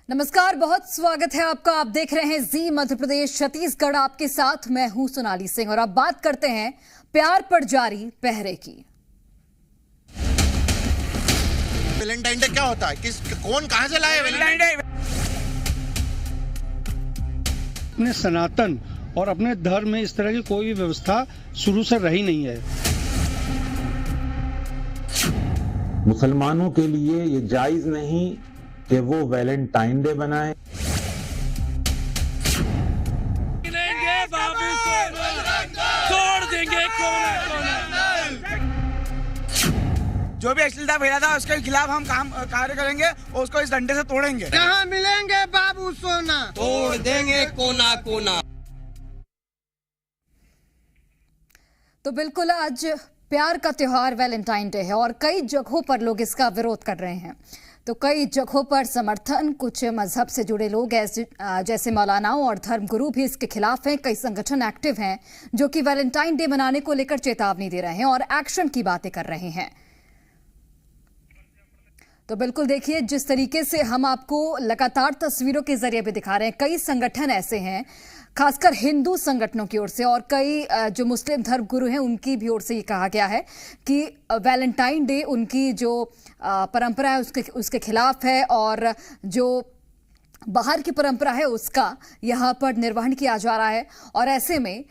नमस्कार, बहुत स्वागत है आपका। आप देख रहे हैं जी मध्य प्रदेश छत्तीसगढ़। आपके साथ मैं हूं सोनाली सिंह और अब बात करते हैं प्यार पर जारी पहरे की। वैलेंटाइन डे क्या होता है? कौन कहां से लाए वैलेंटाइन डे? अपने सनातन और अपने धर्म में इस तरह की कोई भी व्यवस्था शुरू से रही नहीं है। मुसलमानों के लिए ये जायज नहीं कि वो वैलेंटाइन डे बनाए। तोड़ देंगे जो भी अश्लीलता फैला था उसके खिलाफ हम कार्य करेंगे और उसको इस डंडे से तोड़ेंगे। कहाँ मिलेंगे बाबू सोना, तोड़ देंगे कोना कोना। तो बिल्कुल आज प्यार का त्योहार वैलेंटाइन डे है और कई जगहों पर लोग इसका विरोध कर रहे हैं। तो कई जगहों पर समर्थन, कुछ मजहब से जुड़े लोग जैसे मौलानाओं और धर्मगुरु भी इसके खिलाफ हैं। कई संगठन एक्टिव हैं जो कि वैलेंटाइन डे मनाने को लेकर चेतावनी दे रहे हैं और एक्शन की बातें कर रहे हैं। तो बिल्कुल देखिए, जिस तरीके से हम आपको लगातार तस्वीरों के जरिए भी दिखा रहे हैं, कई संगठन ऐसे हैं, खासकर हिंदू संगठनों की ओर से और कई जो मुस्लिम धर्मगुरु हैं उनकी भी ओर से ये कहा गया है कि वैलेंटाइन डे उनकी जो परंपरा है उसके खिलाफ है और जो बाहर की परंपरा है उसका यहाँ पर निर्वहन किया जा रहा है। और ऐसे में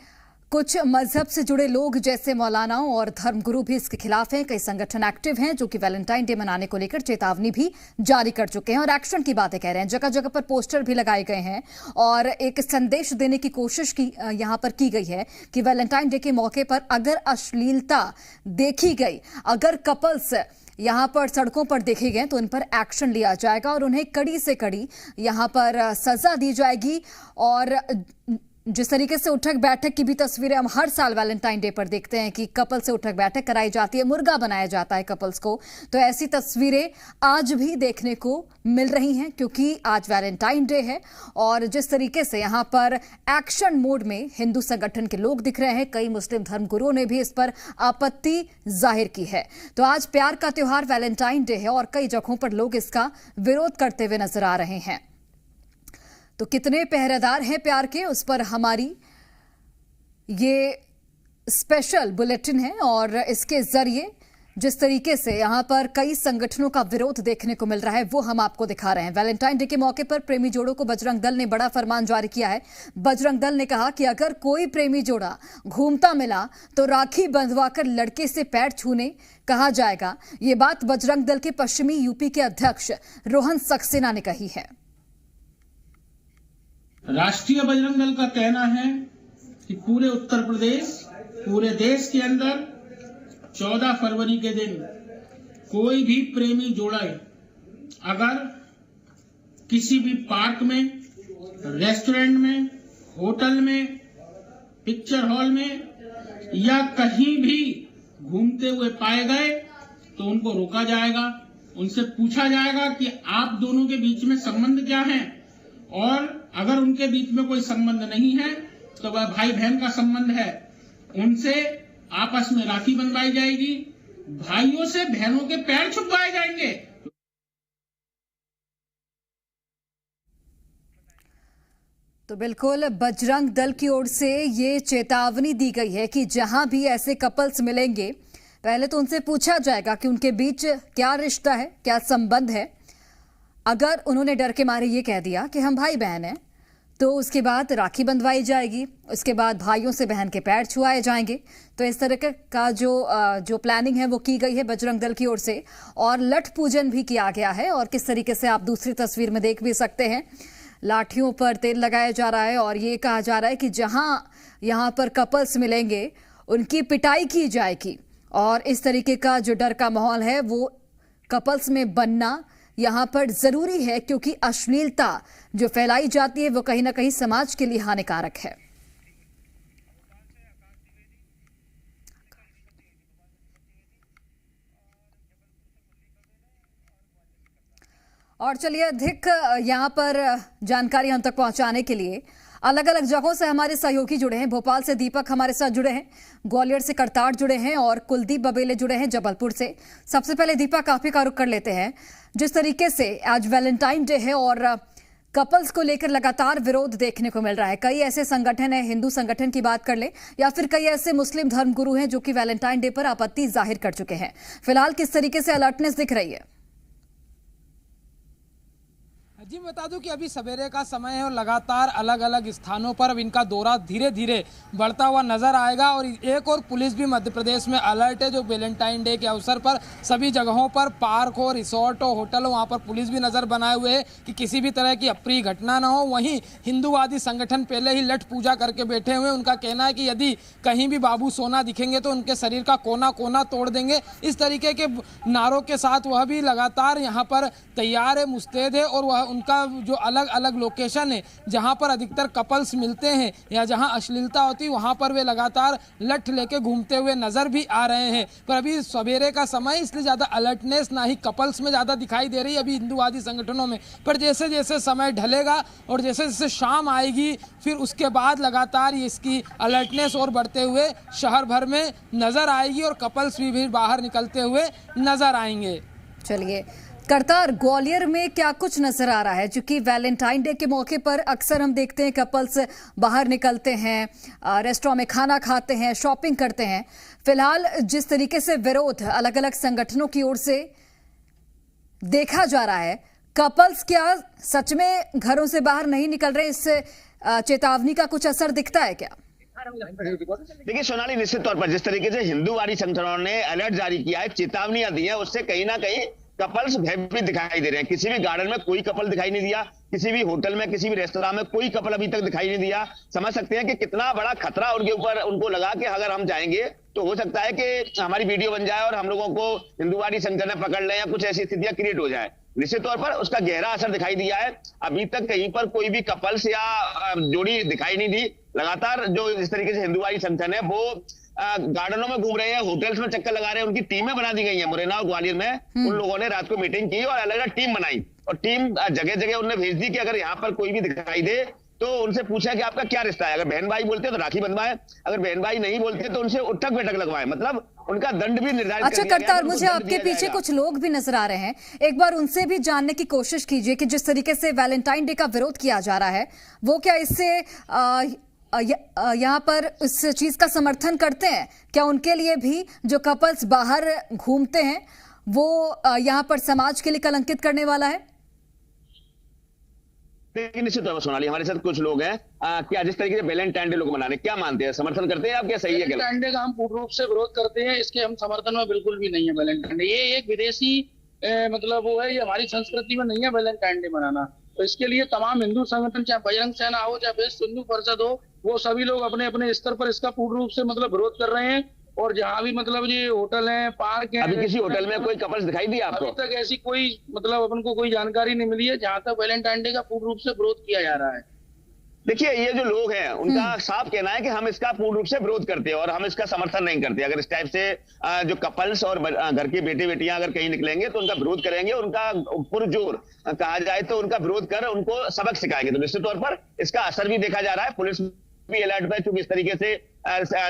कुछ मजहब से जुड़े लोग जैसे मौलानाओं और धर्मगुरु भी इसके खिलाफ हैं। कई संगठन एक्टिव हैं जो कि वैलेंटाइन डे मनाने को लेकर चेतावनी भी जारी कर चुके हैं और एक्शन की बातें कह रहे हैं। जगह जगह पर पोस्टर भी लगाए गए हैं और एक संदेश देने की कोशिश की यहाँ पर की गई है कि वैलेंटाइन डे के मौके पर अगर अश्लीलता देखी गई, अगर कपल्स यहाँ पर सड़कों पर देखे गए तो उन पर एक्शन लिया जाएगा और उन्हें कड़ी से कड़ी यहाँ पर सजा दी जाएगी। और जिस तरीके से उठक बैठक की भी तस्वीरें हम हर साल वैलेंटाइन डे पर देखते हैं कि कपल से उठक बैठक कराई जाती है, मुर्गा बनाया जाता है कपल्स को, तो ऐसी तस्वीरें आज भी देखने को मिल रही हैं क्योंकि आज वैलेंटाइन डे है। और जिस तरीके से यहाँ पर एक्शन मोड में हिंदू संगठन के लोग दिख रहे हैं, कई मुस्लिम धर्मगुरुओं ने भी इस पर आपत्ति जाहिर की है। तो आज प्यार का त्योहार वैलेंटाइन डे है और कई जगहों पर लोग इसका विरोध करते हुए नजर आ रहे हैं। तो कितने पहरेदार हैं प्यार के, उस पर हमारी ये स्पेशल बुलेटिन है और इसके जरिए जिस तरीके से यहाँ पर कई संगठनों का विरोध देखने को मिल रहा है वो हम आपको दिखा रहे हैं। वैलेंटाइन डे के मौके पर प्रेमी जोड़ों को बजरंग दल ने बड़ा फरमान जारी किया है। बजरंग दल ने कहा कि अगर कोई प्रेमी जोड़ा घूमता मिला तो राखी बंधवाकर लड़के से पैर छूने कहा जाएगा। ये बात बजरंग दल के पश्चिमी यूपी के अध्यक्ष रोहन सक्सेना ने कही है। राष्ट्रीय बजरंग दल का कहना है कि पूरे उत्तर प्रदेश, पूरे देश के अंदर 14 फरवरी के दिन कोई भी प्रेमी जोड़ा अगर किसी भी पार्क में, रेस्टोरेंट में, होटल में, पिक्चर हॉल में या कहीं भी घूमते हुए पाए गए तो उनको रोका जाएगा, उनसे पूछा जाएगा कि आप दोनों के बीच में संबंध क्या है, और अगर उनके बीच में कोई संबंध नहीं है तो वह भाई बहन का संबंध है, उनसे आपस में राखी बंधवाई जाएगी, भाइयों से बहनों के पैर छुपवाए जाएंगे। तो बिल्कुल बजरंग दल की ओर से ये चेतावनी दी गई है कि जहां भी ऐसे कपल्स मिलेंगे पहले तो उनसे पूछा जाएगा कि उनके बीच क्या रिश्ता है, क्या संबंध है। अगर उन्होंने डर के मारे ये कह दिया कि हम भाई बहन हैं तो उसके बाद राखी बंधवाई जाएगी, उसके बाद भाइयों से बहन के पैर छुआए जाएंगे। तो इस तरह का जो प्लानिंग है वो की गई है बजरंग दल की ओर से और लठ पूजन भी किया गया है। और किस तरीके से आप दूसरी तस्वीर में देख भी सकते हैं, लाठियों पर तेल लगाया जा रहा है और ये कहा जा रहा है कि जहां यहाँ पर कपल्स मिलेंगे उनकी पिटाई की जाएगी। और इस तरीके का जो डर का माहौल है वो कपल्स में बनना यहाँ पर जरूरी है क्योंकि अश्लीलता जो फैलाई जाती है वो कहीं ना कहीं समाज के लिए हानिकारक है। और चलिए अधिक यहाँ पर जानकारी हम तक पहुंचाने के लिए अलग अलग जगहों से हमारे सहयोगी जुड़े हैं। भोपाल से दीपक हमारे साथ जुड़े हैं, ग्वालियर से करतार जुड़े हैं और कुलदीप बबेले जुड़े हैं जबलपुर से। सबसे पहले दीपक, आप ही का रुख कर लेते हैं। जिस तरीके से आज वैलेंटाइन डे है और कपल्स को लेकर लगातार विरोध देखने को मिल रहा है। कई ऐसे संगठन हैं, हिंदू संगठन की बात कर ले या फिर कई ऐसे मुस्लिम धर्मगुरु हैं जो कि वैलेंटाइन डे पर आपत्ति जाहिर कर चुके हैं। फिलहाल किस तरीके से अलर्टनेस दिख रही है? जी मैं बता दूं कि अभी सवेरे का समय है और लगातार अलग अलग स्थानों पर अब इनका दौरा धीरे धीरे बढ़ता हुआ नजर आएगा। और एक और पुलिस भी मध्य प्रदेश में अलर्ट है, जो वैलेंटाइन डे के अवसर पर सभी जगहों पर पार्क हो, रिसोर्ट हो, होटल हो, वहाँ पर पुलिस भी नज़र बनाए हुए है कि किसी भी तरह की अप्रिय घटना ना हो। वहीं हिंदूवादी संगठन पहले ही लठ पूजा करके बैठे हुए। उनका कहना है कि यदि कहीं भी बाबू सोना दिखेंगे तो उनके शरीर का कोना कोना तोड़ देंगे। इस तरीके के नारों के साथ वह भी लगातार यहाँ पर तैयार है, मुस्तैद है। और वह उनका जो अलग अलग लोकेशन है जहां पर अधिकतर कपल्स मिलते हैं या जहां अश्लीलता होती है, वहां पर वे लगातार लठ लेके घूमते हुए नजर भी आ रहे हैं। पर अभी सवेरे का समय, इसलिए ज़्यादा अलर्टनेस ना ही कपल्स में ज़्यादा दिखाई दे रही है अभी हिंदूवादी संगठनों में। पर जैसे जैसे समय ढलेगा और जैसे जैसे शाम आएगी, फिर उसके बाद लगातार इसकी अलर्टनेस और बढ़ते हुए शहर भर में नजर आएगी और कपल्स भी बाहर निकलते हुए नजर आएंगे। चलिए करतार, ग्वालियर में क्या कुछ नजर आ रहा है? क्योंकि वैलेंटाइन डे के मौके पर अक्सर हम देखते हैं कपल्स बाहर निकलते हैं, रेस्टोरेंट में खाना खाते हैं, शॉपिंग करते हैं। फिलहाल जिस तरीके से विरोध अलग अलग संगठनों की ओर से देखा जा रहा है, कपल्स क्या सच में घरों से बाहर नहीं निकल रहे? इस चेतावनी का कुछ असर दिखता है क्या? देखिए सोनाली, निश्चित तौर पर जिस तरीके से हिंदूवादी संगठनों ने अलर्ट जारी किया है, चेतावनियां दी है, उससे कहीं ना कहीं कपल्स भयभीत दिखाई दे रहे हैं। किसी भी गार्डन में कोई कपल दिखाई नहीं दिया, किसी भी होटल में, किसी भी रेस्तरां में कोई कपल अभी तक दिखाई नहीं दिया। समझ सकते हैं कि कितना बड़ा खतरा उनके ऊपर उनको लगा कि अगर हम जाएंगे तो हो सकता है कि हमारी वीडियो बन जाए और हम लोगों को हिंदूवादी संगठन पकड़ लें या कुछ ऐसी स्थितियां क्रिएट हो जाए। निश्चित तौर पर उसका गहरा असर दिखाई दिया है। अभी तक कहीं पर कोई भी कपल्स या जोड़ी दिखाई नहीं दी। लगातार जो इस तरीके से हिंदूवादी संगठन है वो गार्डनों में घूम रहे हैं, होटल्स में चक्कर लगा रहे हैं। उनकी टीमें बना दी गई हैं। मुरैना और ग्वालियर में उन लोगों ने रात को मीटिंग की और अलग अलग टीम बनाई और टीम जगह जगह उन्हें भेज दी कि अगर यहाँ पर कोई भी दिखाई दे तो उनसे पूछा कि आपका क्या रिश्ता है। अगर बहन भाई बोलते तो राखी बंधवाएं, अगर बहन भाई नहीं बोलते तो उनसे उठक बैठक लगवाएं। मतलब उनका दंड भी निर्धारित अच्छा करतार, मुझे आपके पीछे कुछ लोग भी नजर आ रहे हैं, एक बार उनसे भी जानने की कोशिश कीजिए कि जिस तरीके से वैलेंटाइन डे का विरोध किया जा रहा है, वो क्या इससे यहाँ पर इस चीज का समर्थन करते हैं? क्या उनके लिए भी जो कपल्स बाहर घूमते हैं वो यहाँ पर समाज के लिए कलंकित करने वाला है? निश्चित तौर पर सोनाली, हमारे साथ कुछ लोग हैं। क्या जिस तरीके से वैलेंटाइन डे लोग मनाने, क्या मानते हैं, समर्थन करते हैं आप? क्या सही है? वैलेंटाइन डे का हम पूर्ण रूप से विरोध करते हैं, इसके हम समर्थन में बिल्कुल भी नहीं है। वैलेंटाइन डे ये एक विदेशी मतलब वो है, ये हमारी संस्कृति में नहीं है वैलेंटाइन डे मनाना। तो इसके लिए तमाम हिंदू संगठन, चाहे बजरंग सेना हो, चाहे विश्व हिंदू परिषद हो, वो सभी लोग अपने अपने स्तर पर इसका पूर्ण रूप से मतलब विरोध कर रहे हैं। और जहाँ भी मतलब ये होटल है, पार्क है, अभी किसी होटल में कोई कपल्स दिखाई दिया आपको? अभी तक ऐसी कोई मतलब अपन को कोई जानकारी नहीं मिली है जहाँ तक वैलेंटाइन डे का पूर्ण रूप से विरोध किया जा रहा है। देखिए, ये जो लोग हैं उनका साफ कहना है कि हम इसका पूर्ण रूप से विरोध करते हैं और हम इसका समर्थन नहीं करते। अगर इस टाइप से जो कपल्स और घर के बेटे बेटियां अगर कहीं निकलेंगे तो उनका विरोध करेंगे, उनका पुरजोर कहा जाए तो उनका विरोध कर उनको सबक सिखाएंगे। तो निश्चित तौर पर इसका असर भी देखा जा रहा है। पुलिस भी अलर्ट पे, क्योंकि इस तरीके से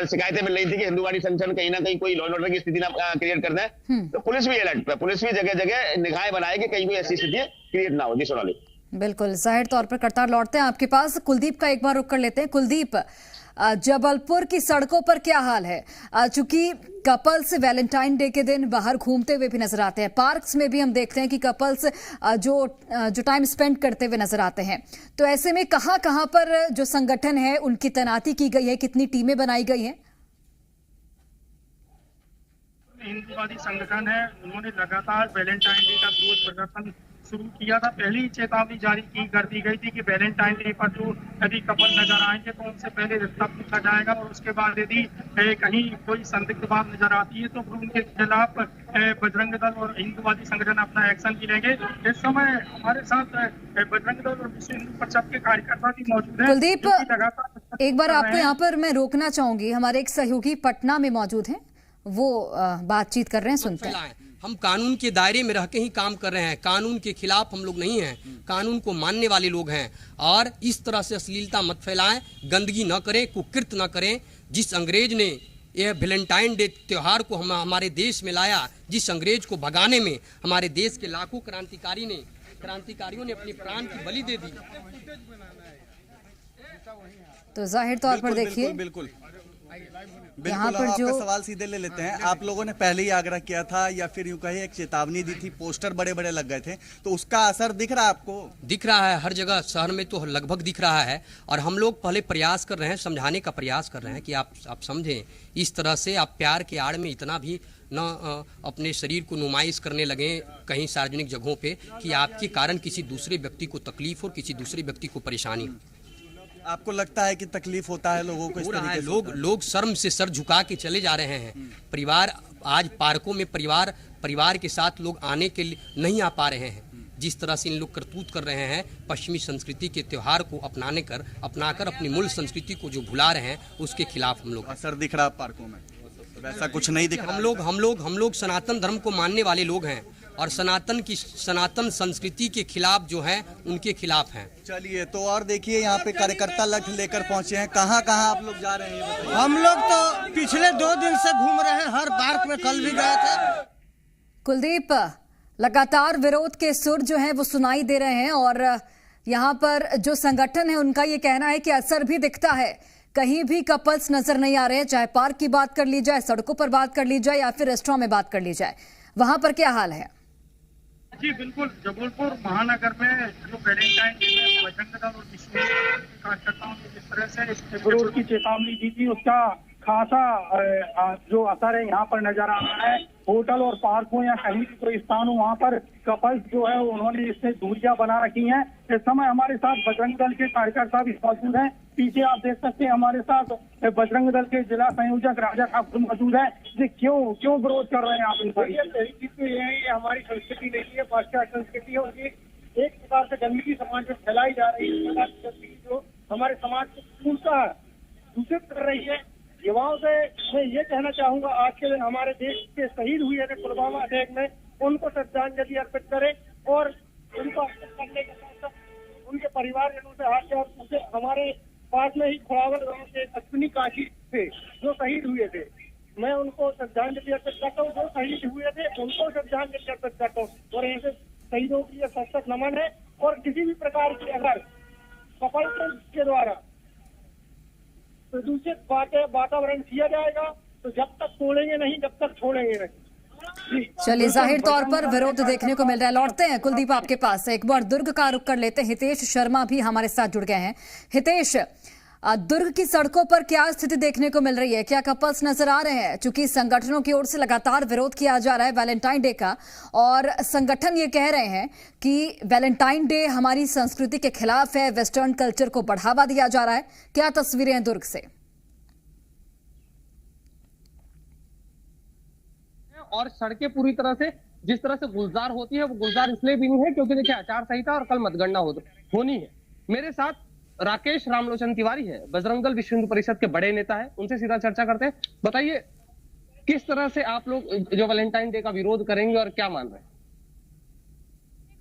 शिकायतें मिल रही थी कि हिंदूवादी संगठन कहीं ना कहीं कोई लॉ एंड ऑर्डर की स्थिति ना क्रिएट कर दे, तो पुलिस भी अलर्ट पे, पुलिस भी जगह जगह निगाहें बनाए कि कहीं कोई ऐसी स्थिति क्रिएट ना हो। जी सोनाली, बिल्कुल जाहिर तौर पर करतार, लौटते हैं आपके पास। कुलदीप का एक बार रुक कर लेते हैं। कुलदीप, जबलपुर की सड़कों पर क्या हाल है? चूंकि कपल्स वैलेंटाइन डे के दिन बाहर घूमते हुए भी नजर आते हैं, पार्क्स में भी हम देखते हैं कि कपल्स जो टाइम स्पेंड करते हुए नजर आते हैं। तो ऐसे में कहां कहां पर जो संगठन है उनकी तैनाती की गई है, कितनी टीमें बनाई गई हैं? हिंदूवादी संगठन है, उन्होंने लगातार वैलेंटाइन डे का विरोध प्रदर्शन शुरू किया था। पहले ही चेतावनी जारी कर दी गई थी कि वैलेंटाइन डे पर जो यदि कपल नजर आएंगे तो उनसे पहले रिश्ता पूछा जाएगा और उसके बाद यदि कहीं कोई संदिग्ध बात नजर आती है तो उनके खिलाफ बजरंग दल और हिंदूवादी संगठन अपना एक्शन लेंगे। इस समय हमारे साथ बजरंग दल और विश्व हिंदू परिषद के कार्यकर्ता भी मौजूद हैं। कुलदीप, एक बार आपको यहाँ पर मैं रोकना चाहूंगी, हमारे एक सहयोगी पटना में मौजूद हैं, वो बातचीत कर रहे हैं, सुनते हैं। हम कानून के दायरे में रह के ही काम कर रहे हैं, कानून के खिलाफ हम लोग नहीं हैं, कानून को मानने वाले लोग हैं। और इस तरह से अश्लीलता मत फैलाएं, गंदगी न करें, कुकृत्य न करें। जिस अंग्रेज ने यह वैलेंटाइन डे त्यौहार को हमारे देश में लाया, जिस अंग्रेज को भगाने में हमारे देश के लाखों क्रांतिकारी ने क्रांतिकारियों ने अपने प्राण की बलि दे दी। तो जाहिर तौर पर देखिए बिल्कुल यहाँ पर आपका जो सवाल सीधे ले लेते हैं। आप लोगों ने पहले ही आग्रह किया था या फिर यूं कहिए एक चेतावनी दी थी, पोस्टर बड़े बड़े लग गए थे, तो उसका असर दिख रहा है आपको? दिख रहा है, हर जगह शहर में तो लगभग दिख रहा है। और हम लोग पहले प्रयास कर रहे हैं, समझाने का प्रयास कर रहे हैं कि आप समझें, इस तरह से आप प्यार के आड़ में इतना भी न अपने शरीर को नुमाइश करने लगे कहीं सार्वजनिक जगहों पे कि आपके कारण किसी दूसरे व्यक्ति को तकलीफ और किसी दूसरे व्यक्ति को परेशानी। आपको लगता है कि तकलीफ होता है लोगों को? इस तरीके से लोग शर्म से सर झुका के चले जा रहे हैं। परिवार आज पार्कों में परिवार के साथ लोग आने के लिए नहीं आ पा रहे हैं। जिस तरह से इन लोग करतूत कर रहे हैं, पश्चिमी संस्कृति के त्योहार को अपनाकर अपनी मूल संस्कृति को जो भुला रहे हैं, उसके खिलाफ हम लोग। असर दिख रहा है पार्कों में? वैसा कुछ नहीं दिख रहा। हम लोग सनातन धर्म को मानने वाले लोग हैं और सनातन संस्कृति के खिलाफ जो है उनके खिलाफ हैं। चलिए, तो और देखिए यहाँ पे कार्यकर्ता लठ लेकर पहुंचे हैं। कहाँ आप लोग जा रहे हैं? हम लोग तो पिछले 2 दिन से घूम रहे हैं, हर पार्क में कल भी गए थे। कुलदीप, लगातार विरोध के सुर जो है वो सुनाई दे रहे हैं और यहाँ पर जो संगठन है उनका ये कहना है कि असर भी दिखता है। कहीं भी कपल्स नजर नहीं आ रहे हैं, चाहे पार्क की बात कर ली जाए, सड़कों पर बात कर ली जाए या फिर रेस्टोरेंट में बात कर ली जाए। वहां पर क्या हाल है? जी बिल्कुल, जबलपुर महानगर में जो वैलेंटाइन डे में बजरंग दल और विश्व कार्यकर्ताओं ने जिस तरह से विरोध की चेतावनी दी थी, उसका खासा जो असर है यहाँ पर नजर आ रहा है। होटल और पार्कों या कहीं भी कोई स्थान हो, वहाँ पर कपल्स जो है उन्होंने इससे दूरियां बना रखी हैं। इस समय हमारे साथ बजरंग दल के कार्यकर्ता भी मौजूद हैं। पीछे आप देख सकते हैं हमारे साथ बजरंग दल के जिला संयोजक राजा ठाकुर मौजूद है। जी क्यों विरोध कर रहे हैं आप? ये हमारी संस्कृति नहीं है, पाश्चात्य संस्कृति है और ये एक प्रकार से गंदगी समाज में फैलाई जा रही है, जो हमारे समाज को पूर्णतः दूषित कर रही है। युवाओं से मैं ये कहना चाहूंगा, आज के दिन हमारे देश के शहीद हुए थे पुलवामा अटैक में, उनको श्रद्धांजलि अर्पित करें और उनको अर्पित करने के साथ साथ उनके परिवारजनों से हाथ जोड़ पूछे। हमारे पास में ही खोड़ावल गांव के अश्विनी काशी थे जो शहीद हुए थे, मैं उनको श्रद्धांजलि अर्पित करता हूँ। जो शहीद हुए थे उनको श्रद्धांजलि अर्पित करता हूँ और ऐसे शहीदों की ये सशक्त नमन है। और किसी भी प्रकार की अगर कपल के द्वारा प्रदूषित वातावरण किया जाएगा तो जब तक तोड़ेंगे नहीं, जब तक छोड़ेंगे नहीं। चलिए, जाहिर तौर पर विरोध देखने को मिल रहा है। लौटते हैं कुलदीप आपके पास, एक बार दुर्ग का रुख कर लेते हैं। हितेश शर्मा भी हमारे साथ जुड़ गए हैं। हितेश, दुर्ग की सड़कों पर क्या स्थिति देखने को मिल रही है? क्या कपल्स नजर आ रहे हैं? चूंकि संगठनों की ओर से लगातार विरोध किया जा रहा है वैलेंटाइन डे का, और संगठन ये कह रहे हैं कि वैलेंटाइन डे हमारी संस्कृति के खिलाफ है, वेस्टर्न कल्चर को बढ़ावा दिया जा रहा है। क्या तस्वीरें हैं दुर्ग से? और सड़कें पूरी तरह से जिस तरह से गुलजार होती है, वो गुलजार इसलिए भी नहीं है क्योंकि देखिए आचार संहिता और कल मतगणना होनी है। मेरे साथ राकेश रामलोचन तिवारी है, बजरंग दल विश्व हिंदू परिषद के बड़े नेता है, उनसे सीधा चर्चा करते हैं। बताइए, किस तरह से आप लोग जो वैलेंटाइन डे का विरोध करेंगे और क्या मान रहे हैं?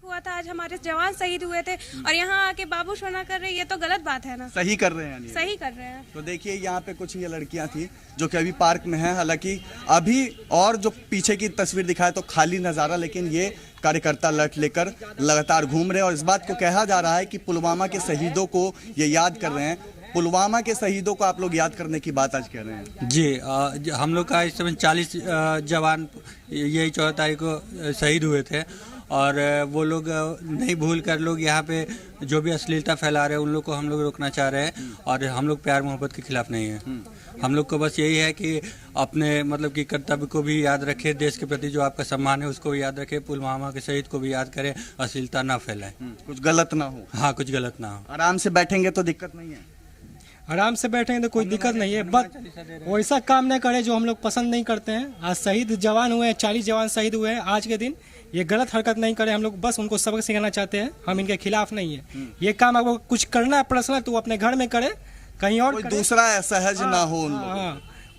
हुआ था, आज हमारे जवान शहीद हुए थे और यहाँ आके बाबू सोना कर रहे हैं, ये तो गलत बात है ना। सही कर रहे हैं, सही कर रहे हैं। तो देखिए यहाँ पे कुछ ये लड़कियां थी जो कि अभी पार्क में हैं, हालांकि अभी और जो पीछे की तस्वीर दिखाए तो खाली नज़ारा, लेकिन ये कार्यकर्ता लठ लेकर लगातार घूम रहे हैं और इस बात को कहा जा रहा है कि पुलवामा के शहीदों को ये याद कर रहे हैं। पुलवामा के शहीदों को आप लोग याद करने की बात आज कह रहे हैं? जी, हम लोग का इस समय 40 जवान यही 14 तारीख को शहीद हुए थे और वो लोग नहीं भूल कर लोग यहाँ पे जो भी अश्लीलता फैला रहे हैं उन लोग को हम लोग रोकना चाह रहे हैं और हम लोग प्यार मोहब्बत के खिलाफ नहीं है। हम लोग को बस यही है कि अपने मतलब कि कर्तव्य को भी याद रखें, देश के प्रति जो आपका सम्मान है उसको भी याद रखें, पुलवामा के शहीद को भी याद करें, अश्लीलता ना फैलाएं, कुछ गलत ना हो। हाँ, कुछ गलत ना हो। आराम से बैठेंगे तो दिक्कत नहीं है? आराम से बैठेंगे तो कोई दिक्कत नहीं है, बस वैसा काम नहीं करें जो हम लोग पसंद नहीं करते हैं। आज शहीद जवान हुए हैं, 40 जवान शहीद हुए हैं आज के दिन, ये गलत हरकत नहीं करें। हम लोग बस उनको सबक सिखाना चाहते हैं, हम इनके खिलाफ नहीं है। ये काम आपको कुछ करना है पर्सनल तो अपने घर में करे, कहीं और दूसरा सहज ना हो,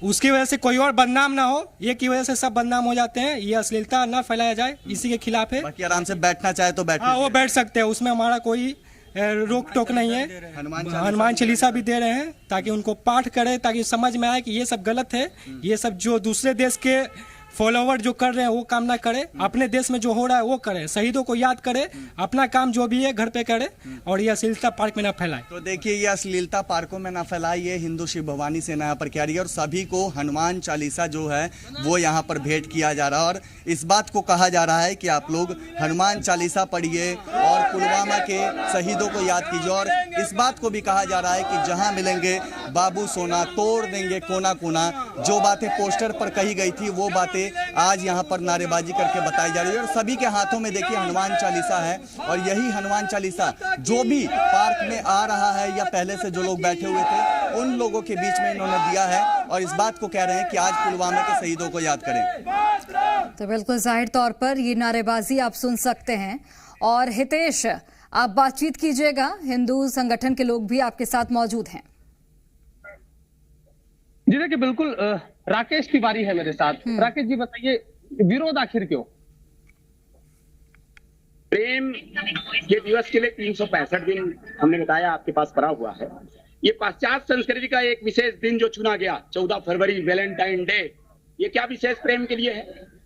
उसकी वजह से कोई और बदनाम ना हो, ये की वजह से सब बदनाम हो जाते हैं। ये अश्लीलता ना फैलाया जाए, इसी के खिलाफ है। बाकी आराम से बैठना चाहे तो बैठ, वो बैठ सकते हैं, उसमें हमारा कोई रोक टोक नहीं है। हनुमान चालीसा भी दे रहे हैं ताकि उनको पाठ करें, ताकि समझ में आए कि ये सब गलत है। ये सब जो दूसरे देश के फॉलोवर जो कर रहे हैं वो काम ना करे, अपने देश में जो हो रहा है वो करे, शहीदों को याद करे, अपना काम जो भी है घर पे करे और ये अश्लीलता पार्क में ना फैलाए। तो देखिए ये अश्लीलता पार्कों में ना फैलाए, ये हिंदू शिव भवानी सेना यहाँ पर कह रही है और सभी को हनुमान चालीसा जो है वो यहाँ पर भेंट किया जा रहा है और इस बात को कहा जा रहा है कि आप लोग हनुमान चालीसा पढ़िए और पुलवामा के शहीदों को याद कीजिए और इस बात को भी कहा जा रहा है कि जहाँ मिलेंगे बाबू सोना तोड़ देंगे कोना कोना। जो बातें पोस्टर पर कही गई थी वो बातें आज यहाँ पर नारेबाजी करके बताई जा रही है और सभी के हाथों में देखिए हनुमान चालीसा है और यही हनुमान चालीसा जो भी पार्क में आ रहा है या पहले से जो लोग बैठे हुए थे उन लोगों के बीच में इन्होंने दिया है और इस बात को कह रहे हैं कि आज पुलवामा के शहीदों को याद करें। तो बिल्कुल जाहिर तौर पर ये नारेबाजी आप सुन सकते हैं। और हितेश, आप बातचीत कीजिएगा, हिंदू संगठन के लोग भी आपके साथ मौजूद हैं। जी देखिए, बिल्कुल राकेश तिवारी है मेरे साथ। राकेश जी बताइए, विरोध आखिर क्यों? प्रेम के दिवस के लिए 365 दिन हमने बताया आपके पास पड़ा हुआ है। ये पाश्चात्य संस्कृति का एक विशेष दिन जो चुना गया 14 फरवरी वैलेंटाइन डे, ये क्या विशेष प्रेम के लिए है?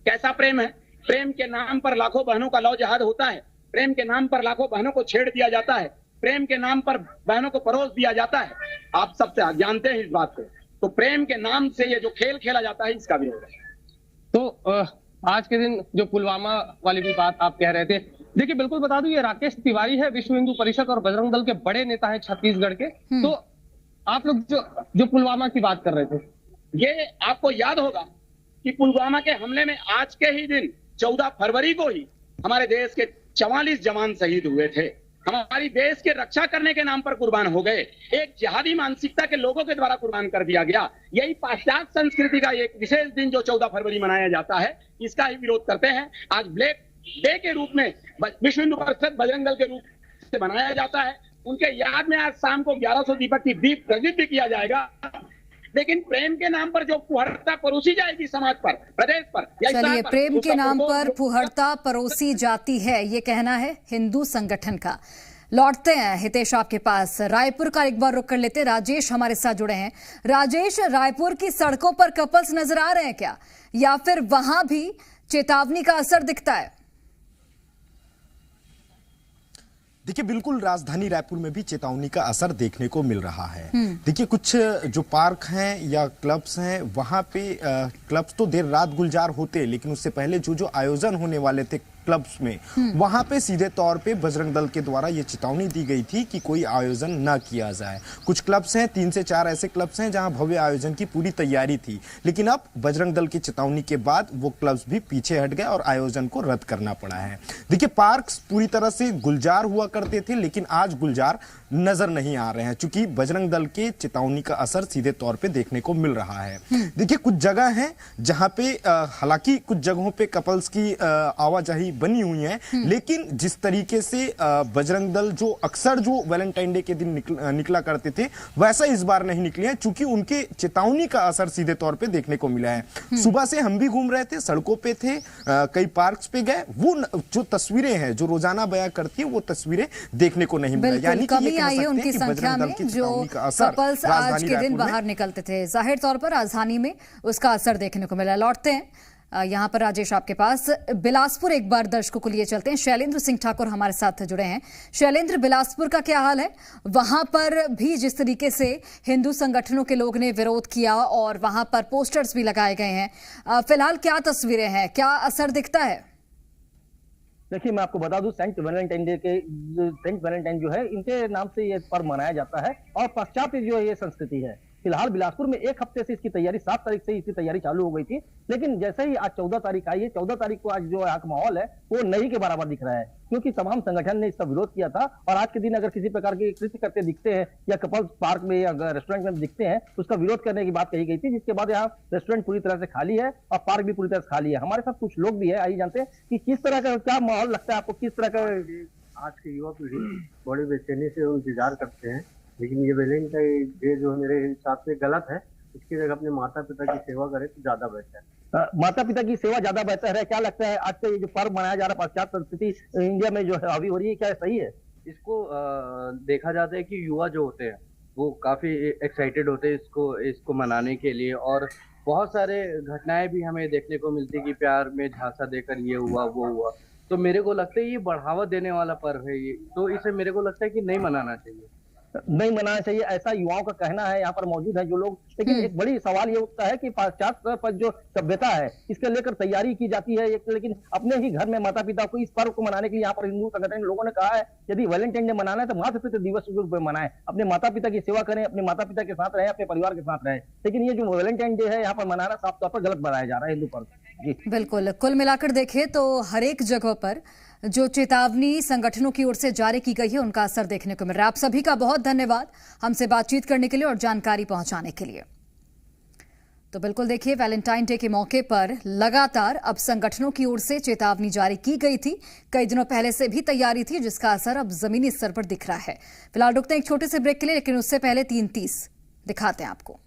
कैसा प्रेम है? प्रेम के नाम पर लाखों बहनों का लव जहाद होता है, प्रेम के नाम पर लाखों बहनों को छेड़ दिया जाता है, प्रेम के नाम पर बहनों को परोस दिया जाता है। आप सबसे जानते हैं इस बात को। तो प्रेम के नाम से ये जो खेल खेला जाता है इसका विरोध है। तो आज के दिन जो पुलवामा वाली भी बात आप कह रहे थे, देखिए बिल्कुल बता दूं ये राकेश तिवारी है, विश्व हिंदू परिषद और बजरंग दल के बड़े नेता हैं छत्तीसगढ़ के। तो आप लोग जो पुलवामा की बात कर रहे थे, ये आपको याद होगा कि पुलवामा के हमले में आज के ही दिन 14 फरवरी को ही हमारे देश के 44 जवान शहीद हुए थे, हमारी देश के रक्षा करने के नाम पर कुर्बान हो गए, एक जिहादी मानसिकता के लोगों के द्वारा कुर्बान कर दिया गया। यही पाश्चात्य संस्कृति का एक विशेष दिन जो 14 फरवरी मनाया जाता है, इसका ही विरोध करते हैं। आज ब्लैक डे के रूप में विश्व हिंदू परिषद बजरंग दल के रूप से मनाया जाता है। उनके याद में आज शाम को 1100 दीपक की दीप प्रज्वलित भी किया जाएगा। लेकिन प्रेम के नाम पर जो फुहड़ता परोसी जाएगी समाज पर, प्रदेश पर, चलिए, प्रेम के नाम पर फुहड़ता परोसी जाती है, ये कहना है हिंदू संगठन का। लौटते हैं हितेश आपके पास, रायपुर का एक बार रुक कर लेते। राजेश हमारे साथ जुड़े हैं। राजेश, रायपुर की सड़कों पर कपल्स नजर आ रहे हैं क्या, या फिर वहां भी चेतावनी का असर दिखता है? देखिए, बिल्कुल राजधानी रायपुर में भी चेतावनी का असर देखने को मिल रहा है। देखिए, कुछ जो पार्क हैं या क्लब्स हैं, वहां पे क्लब्स तो देर रात गुलजार होते, लेकिन उससे पहले जो आयोजन होने वाले थे क्लब्स में, वहां पे सीधे तौर पे बजरंग दल के द्वारा ये चेतावनी दी गई थी कि कोई आयोजन ना किया जाए। कुछ क्लब्स हैं, 3 से 4 ऐसे क्लब्स हैं जहां भव्य आयोजन की पूरी तैयारी थी, लेकिन अब बजरंग दल की चेतावनी के बाद वो क्लब्स भी पीछे हट गए और आयोजन को रद्द करना पड़ा है। देखिए, पार्क्स पूरी तरह से गुलजार हुआ करते थे, लेकिन आज गुलजार नजर नहीं आ रहे हैं, चूंकि बजरंग दल के चेतावनी का असर सीधे तौर पे देखने को मिल रहा है। देखिए, कुछ जगह है जहां पे हालांकि कुछ जगहों पे कपल्स की आवाजाही बनी हुई है, लेकिन जिस तरीके से बजरंग दल जो अक्सर जो वैलेंटाइन डे के दिन निकला करते थे, वैसा इस बार नहीं निकले हैं, चूंकि उनके चेतावनी का असर सीधे तौर पे देखने को मिला है। सुबह से हम भी घूम रहे थे, सड़कों पे थे, कई पार्क्स पे गए, वो जो तस्वीरें हैं जो रोजाना बयां करती है वो तस्वीरें देखने को नहीं मिला। यानी कि आई है उनकी संख्या में जो कपल्स आज के दिन बाहर निकलते थे, जाहिर तौर पर राजधानी में उसका असर देखने को मिला। लौटते हैं यहाँ पर राजेश आपके पास, बिलासपुर एक बार दर्शकों को लिए चलते हैं। शैलेंद्र सिंह ठाकुर हमारे साथ जुड़े हैं। शैलेंद्र, बिलासपुर का क्या हाल है? वहां पर भी जिस तरीके से हिंदू संगठनों के लोग ने विरोध किया और वहां पर पोस्टर्स भी लगाए गए हैं, फिलहाल क्या तस्वीरें हैं, क्या असर दिखता है? देखिए, मैं आपको बता दूं, सेंट वैलेंटाइन जो है, इनके नाम से ये पर्व मनाया जाता है और पाश्चात्य जो ये संस्कृति है। फिलहाल बिलासपुर में 1 हफ्ते से इसकी तैयारी, 7 तारीख से इसकी तैयारी चालू हो गई थी, लेकिन जैसे ही आज 14 तारीख आई है, 14 तारीख को आज जो यहाँ का माहौल है वो नहीं के बराबर दिख रहा है, क्योंकि तमाम संगठन ने इसका विरोध किया था। और आज के दिन अगर किसी प्रकार के कृत्य करते दिखते हैं या कपल्स पार्क में या रेस्टोरेंट में दिखते हैं, तो उसका विरोध करने की बात कही गई थी, जिसके बाद यहाँ रेस्टोरेंट पूरी तरह से खाली है और पार्क भी पूरी तरह से खाली है। हमारे साथ कुछ लोग भी है, आइए जानते हैं कि किस तरह का क्या माहौल लगता है आपको, किस तरह का। आज की युवा पीढ़ी बड़ी बेचैनी से इंतजार करते हैं, लेकिन ये वैलेंटाइन डे जो मेरे हिसाब से गलत है। इसकी जगह अपने माता पिता की सेवा करे तो ज्यादा बेहतर है। माता पिता की सेवा ज्यादा बेहतर है। क्या लगता है आज का ये जो पर्व मनाया जा रहा है, पाश्चात्य संस्कृति इंडिया में जो है हावी हो रही है, क्या सही है? इसको देखा जाता है कि युवा जो होते हैं वो काफी एक्साइटेड होते हैं इसको मनाने के लिए, और बहुत सारे घटनाएं भी हमें देखने को मिलती कि प्यार में झांसा देकर ये हुआ वो हुआ। तो मेरे को लगता है ये बढ़ावा देने वाला पर्व है ये, तो इसे मेरे को लगता है कि नहीं मनाना चाहिए। नहीं मनाना चाहिए, ऐसा युवाओं का कहना है, यहाँ पर मौजूद है जो लोग। लेकिन एक बड़ी सवाल ये उठता है कि पाश्चात्य पर जो सभ्यता है इसके लेकर तैयारी की जाती है, लेकिन अपने ही घर में माता पिता को इस पर्व को मनाने के लिए यहाँ पर हिंदू संगठन लोगों ने कहा है यदि वैलेंटाइन डे मनाना है तो मातृ पितृ दिवस के रूप में मनाएं, अपने माता पिता की सेवा करें, अपने माता पिता के साथ रहें, अपने परिवार के साथ रहें। लेकिन ये जो वैलेंटाइन डे है यहाँ पर मनाना साफ तौर पर गलत बनाया जा रहा है हिंदू पर्व। जी बिल्कुल, कुल मिलाकर देखें तो हर एक जगह पर जो चेतावनी संगठनों की ओर से जारी की गई है उनका असर देखने को मिल रहा है। आप सभी का बहुत धन्यवाद हमसे बातचीत करने के लिए और जानकारी पहुंचाने के लिए। तो बिल्कुल देखिए, वैलेंटाइन डे के मौके पर लगातार अब संगठनों की ओर से चेतावनी जारी की गई थी। कई दिनों पहले से भी तैयारी थी जिसका असर अब जमीनी स्तर पर दिख रहा है। फिलहाल रुकते हैं एक छोटे से ब्रेक के लिए, लेकिन उससे पहले 3:30 दिखाते हैं आपको।